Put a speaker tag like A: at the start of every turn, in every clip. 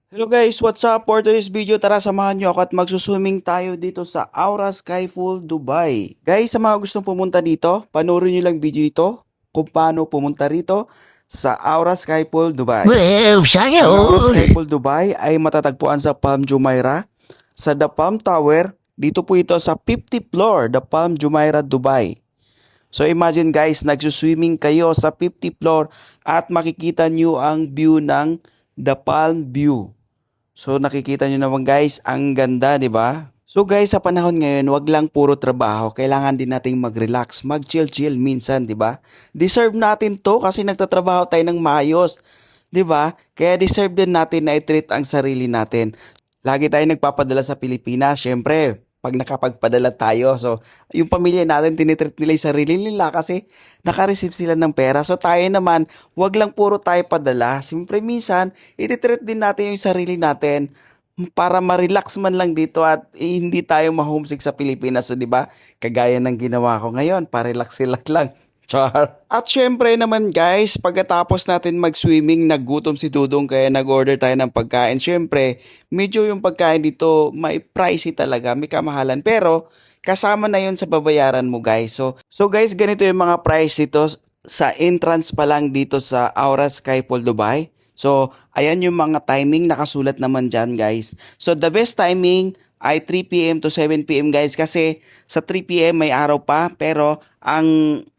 A: Hello guys, what's up? For today's video, tara samahan nyo ako at magsuswimming tayo dito sa Aura Skyfall Dubai. Guys, sa mga gustong pumunta dito, panoorin nyo lang video dito kung paano pumunta rito sa Aura Skyfall Dubai.
B: Well, sana
A: Ang Aura
B: all.
A: Skyfall Dubai ay matatagpuan sa Palm Jumeirah, sa The Palm Tower. Dito po ito sa 50th floor, The Palm Jumeirah, Dubai. So imagine guys, nagsuswimming kayo sa 50th floor at makikita nyo ang view ng The Palm View. So nakikita nyo naman guys, ang ganda, di ba? So guys, sa panahon ngayon, wag lang puro trabaho. Kailangan din nating mag-relax, mag-chill-chill minsan, di ba? Deserve natin to kasi nagtatrabaho tayo ng maayos, di ba? Kaya deserve din natin na i-treat ang sarili natin. Lagi tayo nagpapadala sa Pilipinas, syempre, pag nakapagpadala tayo. So, yung pamilya natin, tinitreat nila yung sarili nila kasi nakareceive sila ng pera. So, tayo naman, wag lang puro tayo padala. Siyempre, minsan, ititreat din natin yung sarili natin para ma-relax man lang dito at hindi tayo ma-homesick sa Pilipinas. So, di ba? Kagaya ng ginawa ko ngayon, pa-relax-relax lang. Char. At syempre naman guys, pagkatapos natin mag-swimming, naggutom si Dudong kaya nag-order tayo ng pagkain. Syempre, medyo yung pagkain dito may pricey talaga, may kamahalan. Pero kasama na yun sa babayaran mo guys. So guys, ganito yung mga price dito sa entrance pa lang dito sa Aura Skyfall Dubai. So, ayan yung mga timing nakasulat naman dyan guys. So, the best timing ay 3 p.m. to 7 p.m. guys kasi sa 3 p.m. may araw pa pero ang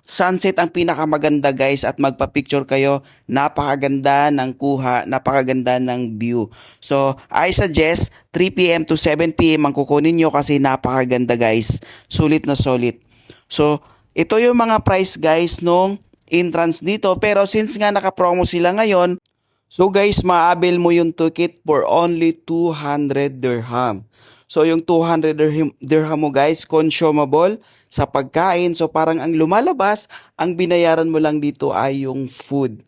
A: sunset ang pinakamaganda guys at magpa-picture kayo, napakaganda ng kuha, napakaganda ng view. So I suggest 3 p.m. to 7 p.m. ang kukunin nyo kasi napakaganda guys, sulit na sulit. So ito yung mga price guys nung entrance dito pero since nga naka-promo sila ngayon, so guys, maabil mo yung ticket for only 200 dirham. So yung 200 dirham mo guys, consumable sa pagkain. So parang ang lumalabas, ang binayaran mo lang dito ay yung food.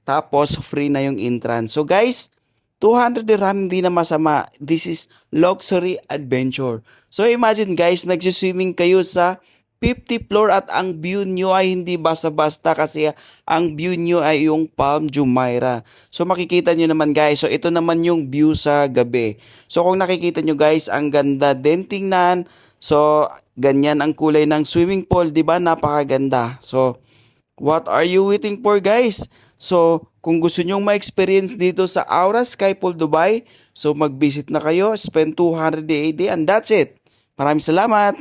A: Tapos free na yung entrance. So guys, 200 dirham hindi na masama. This is luxury adventure. So imagine guys, nagsiswimming kayo sa 50th floor at ang view nyo ay hindi basta-basta kasi ang view nyo ay yung Palm Jumeirah. So makikita nyo naman guys, so ito naman yung view sa gabi. So kung nakikita nyo guys, ang ganda din tingnan. So ganyan ang kulay ng swimming pool, di ba? Napakaganda. So what are you waiting for guys? So kung gusto nyong ma-experience dito sa Aura Skyfall Dubai, so mag-visit na kayo, spend 280 and that's it. Maraming salamat!